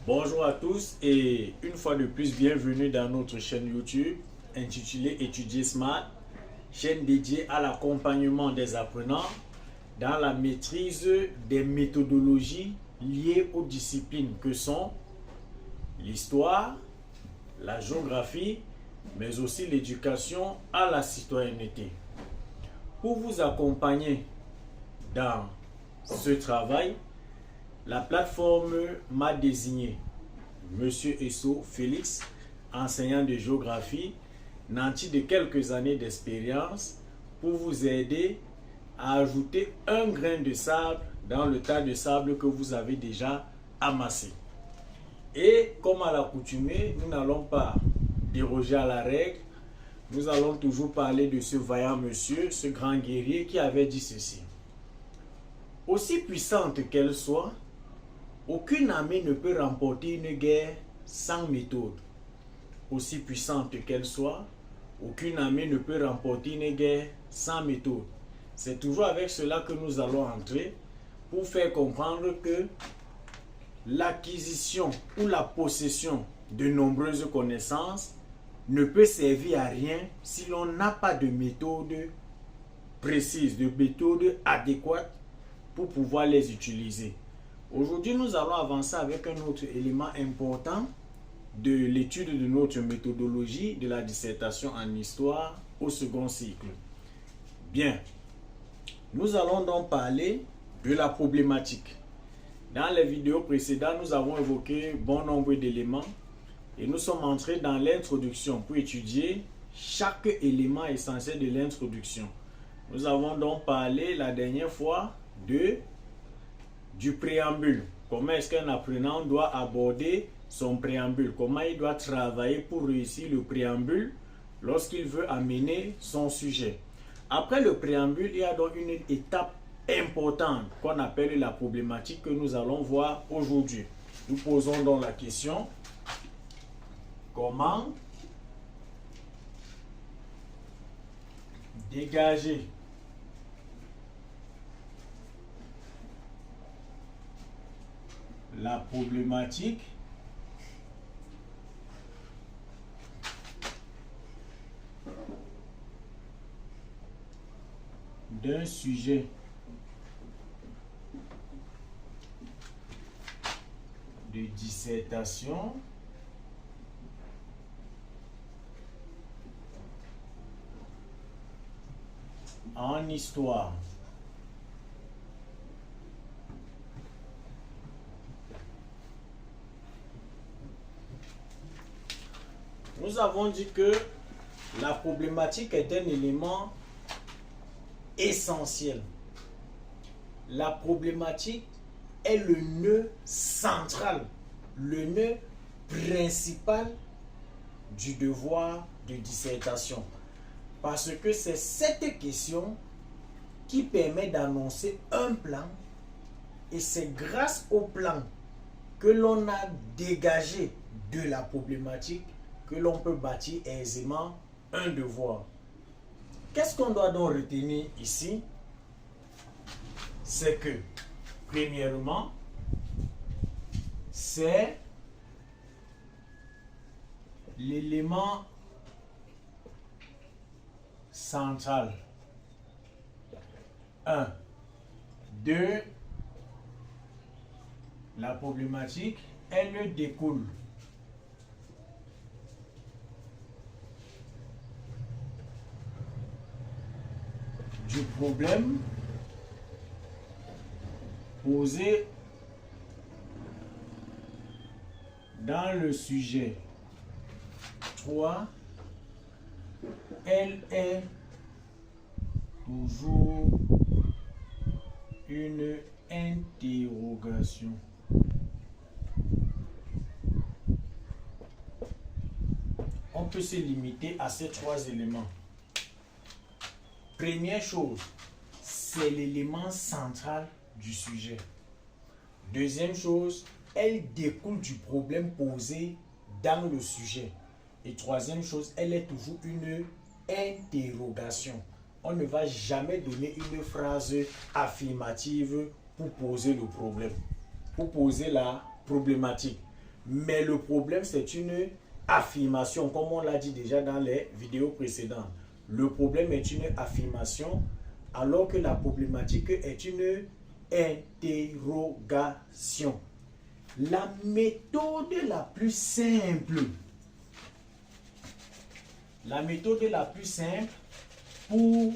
Bonjour à tous et une fois de plus, bienvenue dans notre chaîne YouTube intitulée Étudier Smart, chaîne dédiée à l'accompagnement des apprenants dans la maîtrise des méthodologies liées aux disciplines que sont l'histoire, la géographie, mais aussi l'éducation à la citoyenneté. Pour vous accompagner dans ce travail, la plateforme m'a désigné Monsieur Esso Félix, enseignant de géographie, nanti de quelques années d'expérience, pour vous aider à ajouter un grain de sable dans le tas de sable que vous avez déjà amassé. Et comme à l'accoutumée, nous n'allons pas déroger à la règle. Nous allons toujours parler de ce vaillant monsieur, ce grand guerrier qui avait dit ceci. Aussi puissante qu'elle soit, aucune armée ne peut remporter une guerre sans méthode. Aussi puissante qu'elle soit, aucune armée ne peut remporter une guerre sans méthode. C'est toujours avec cela que nous allons entrer pour faire comprendre que l'acquisition ou la possession de nombreuses connaissances ne peut servir à rien si l'on n'a pas de méthode précise, de méthode adéquate pour pouvoir les utiliser. Aujourd'hui, nous allons avancer avec un autre élément important de l'étude de notre méthodologie de la dissertation en histoire au second cycle. Bien, nous allons donc parler de la problématique. Dans les vidéos précédentes, nous avons évoqué bon nombre d'éléments et nous sommes entrés dans l'introduction pour étudier chaque élément essentiel de l'introduction. Nous avons donc parlé la dernière fois du préambule. Comment est-ce qu'un apprenant doit aborder son préambule? Comment il doit travailler pour réussir le préambule lorsqu'il veut amener son sujet? Après le préambule, il y a donc une étape importante qu'on appelle la problématique que nous allons voir aujourd'hui. Nous posons donc la question: comment dégager la problématique d'un sujet de dissertation en histoire. Nous avons dit que la problématique est un élément essentiel. La problématique est le nœud central, le nœud principal du devoir de dissertation. Parce que c'est cette question qui permet d'annoncer un plan et c'est grâce au plan que l'on a dégagé de la problématique que l'on peut bâtir aisément un devoir. Qu'est-ce qu'on doit donc retenir ici? C'est que, premièrement, c'est l'élément central. 1. 2. La problématique, elle découle du problème posé dans le sujet. 3. Elle est toujours une interrogation. On peut se limiter à ces 3 éléments. Première chose, c'est l'élément central du sujet. Deuxième chose, elle découle du problème posé dans le sujet. Et troisième chose, elle est toujours une interrogation. On ne va jamais donner une phrase affirmative pour poser le problème, pour poser la problématique. Mais le problème, c'est une affirmation, comme on l'a dit déjà dans les vidéos précédentes. Le problème est une affirmation, alors que la problématique est une interrogation. La méthode la plus simple, pour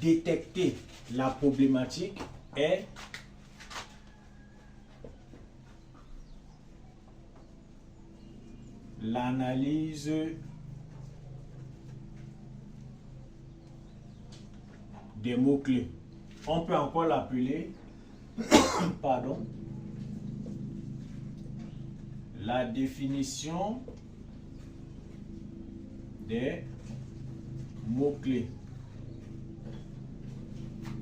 détecter la problématique est l'analyse des mots-clés. On peut encore l'appeler pardon, la définition des mots-clés.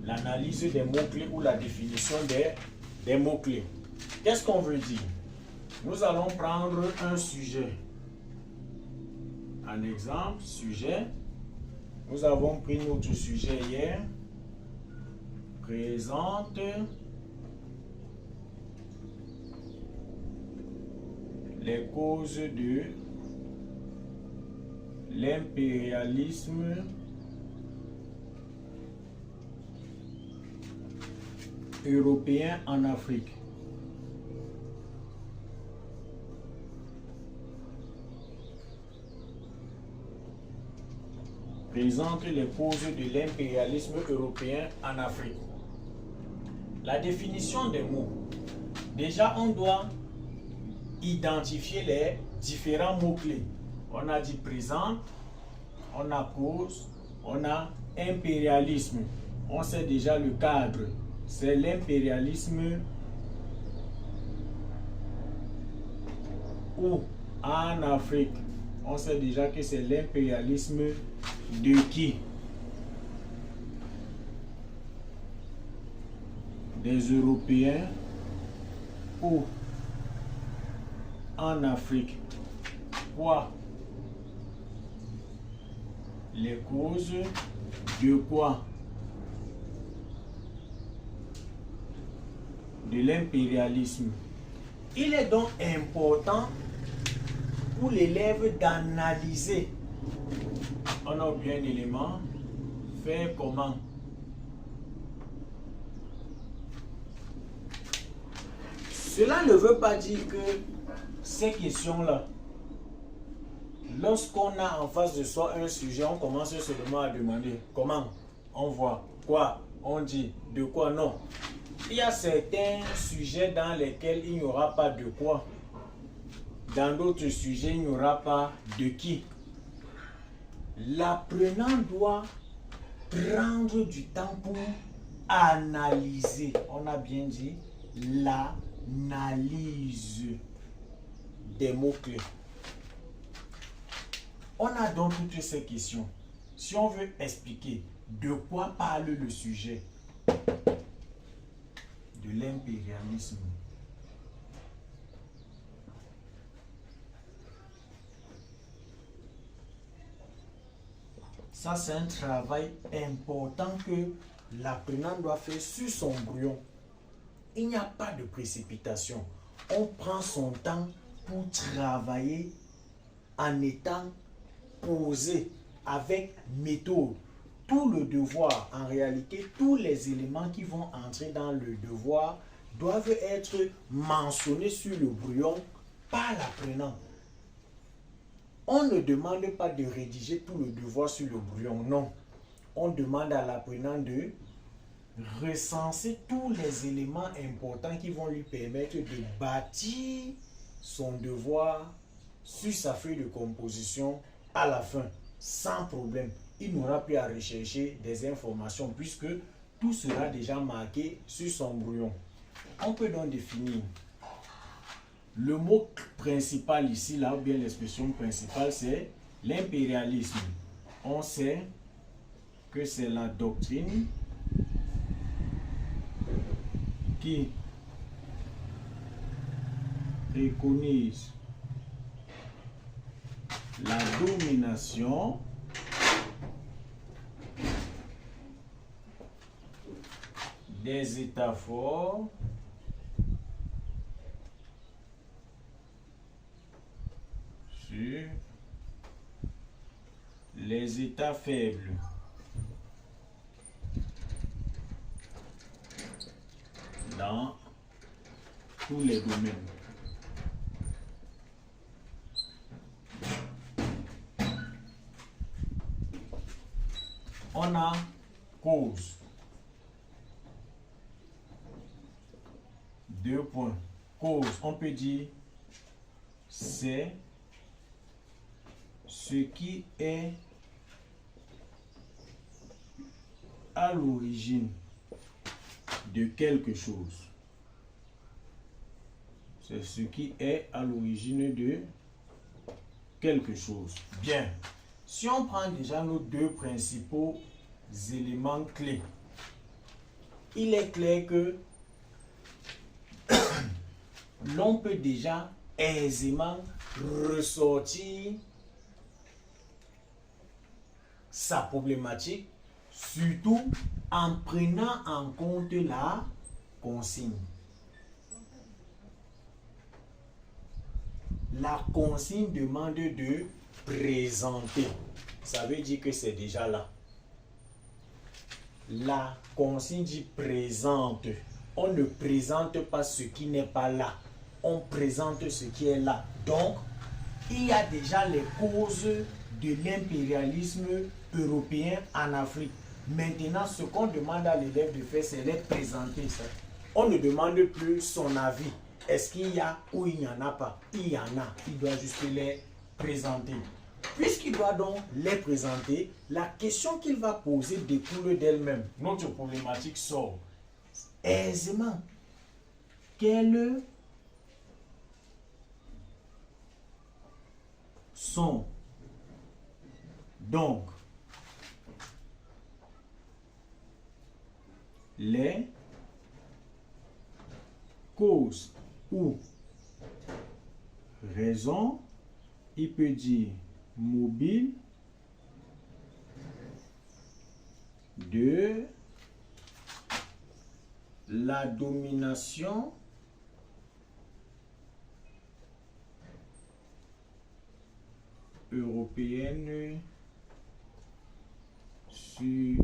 L'analyse des mots-clés ou la définition des mots-clés. Qu'est-ce qu'on veut dire? Nous allons prendre un sujet. Un exemple, sujet. Nous avons pris notre sujet hier. Présente les causes de l'impérialisme européen en Afrique. Présente les causes de l'impérialisme européen en Afrique. La définition des mots. Déjà, on doit identifier les différents mots-clés. On a dit présente, on a cause, on a impérialisme. On sait déjà le cadre. C'est l'impérialisme ou en Afrique. On sait déjà que c'est l'impérialisme de qui? Des Européens ou en Afrique. Quoi? Les causes de quoi? De l'impérialisme. Il est donc important pour l'élève d'analyser. On a bien un élément. Faire comment? Cela ne veut pas dire que ces questions-là, lorsqu'on a en face de soi un sujet, on commence seulement à demander comment, on voit, quoi, on dit, de quoi, non. Il y a certains sujets dans lesquels il n'y aura pas de quoi. Dans d'autres sujets, il n'y aura pas de qui. L'apprenant doit prendre du temps pour analyser. On a bien dit l'analyse des mots-clés. On a donc toutes ces questions. Si on veut expliquer de quoi parle le sujet de l'impérialisme, ça, c'est un travail important que l'apprenant doit faire sur son brouillon. Il n'y a pas de précipitation. On prend son temps pour travailler en étant posé avec méthode. Tout le devoir, en réalité, tous les éléments qui vont entrer dans le devoir doivent être mentionnés sur le brouillon par l'apprenant. On ne demande pas de rédiger tout le devoir sur le brouillon, non. On demande à l'apprenant de recenser tous les éléments importants qui vont lui permettre de bâtir son devoir sur sa feuille de composition à la fin, sans problème. Il n'aura plus à rechercher des informations puisque tout sera déjà marqué sur son brouillon. On peut donc définir le mot principal ici, là, ou bien l'expression principale, c'est l'impérialisme. On sait que c'est la doctrine qui préconise la domination des États forts les états faibles dans tous les domaines. On a cause. 2 points. Cause, on peut dire, c'est ce qui est à l'origine de quelque chose. C'est ce qui est à l'origine de quelque chose. Bien. Si on prend déjà nos 2 principaux éléments clés, il est clair que l'on peut déjà aisément ressortir sa problématique, surtout en prenant en compte la consigne. La consigne demande de présenter. Ça veut dire que c'est déjà là. La consigne dit présente. On ne présente pas ce qui n'est pas là. On présente ce qui est là. Donc, il y a déjà les causes de l'impérialisme européen en Afrique. Maintenant, ce qu'on demande à l'élève de faire, c'est les présenter. On ne demande plus son avis. Est-ce qu'il y a ou il n'y en a pas? Il y en a. Il doit juste les présenter. Puisqu'il doit donc les présenter, la question qu'il va poser découle d'elle-même. Notre problématique sort aisément. Quelles sont donc les causes ou raisons, il peut dire mobile, de la domination européenne sur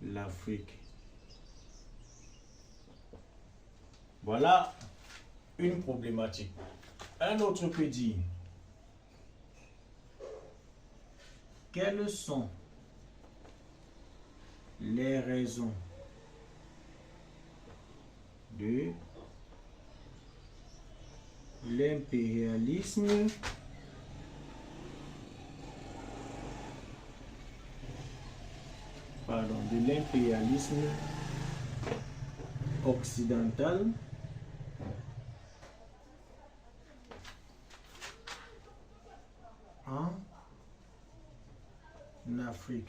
l'Afrique. Voilà une problématique. Un autre peut dire, quelles sont les raisons de l'impérialisme occidental en Afrique.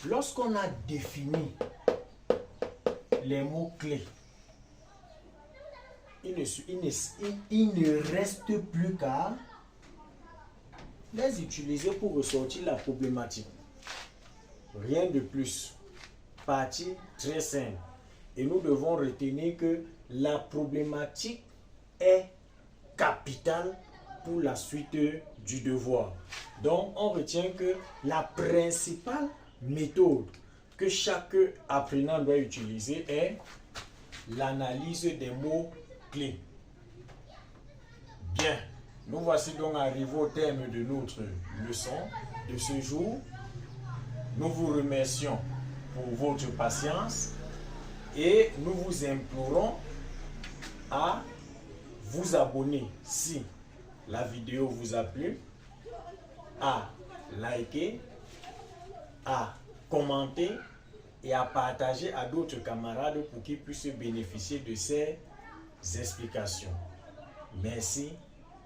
Lorsqu'on a défini les mots-clés, il ne reste plus qu'à les utiliser pour ressortir la problématique. Rien de plus. Partie très simple. Et nous devons retenir que la problématique est capitale pour la suite du devoir. Donc, on retient que la principale méthode que chaque apprenant doit utiliser est l'analyse des mots-clés. Bien, nous voici donc arrivés au terme de notre leçon de ce jour. Nous vous remercions pour votre patience et nous vous implorons à vous abonner si la vidéo vous a plu, à liker, à commenter et à partager à d'autres camarades pour qu'ils puissent bénéficier de ces explications. Merci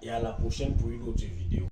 et à la prochaine pour une autre vidéo.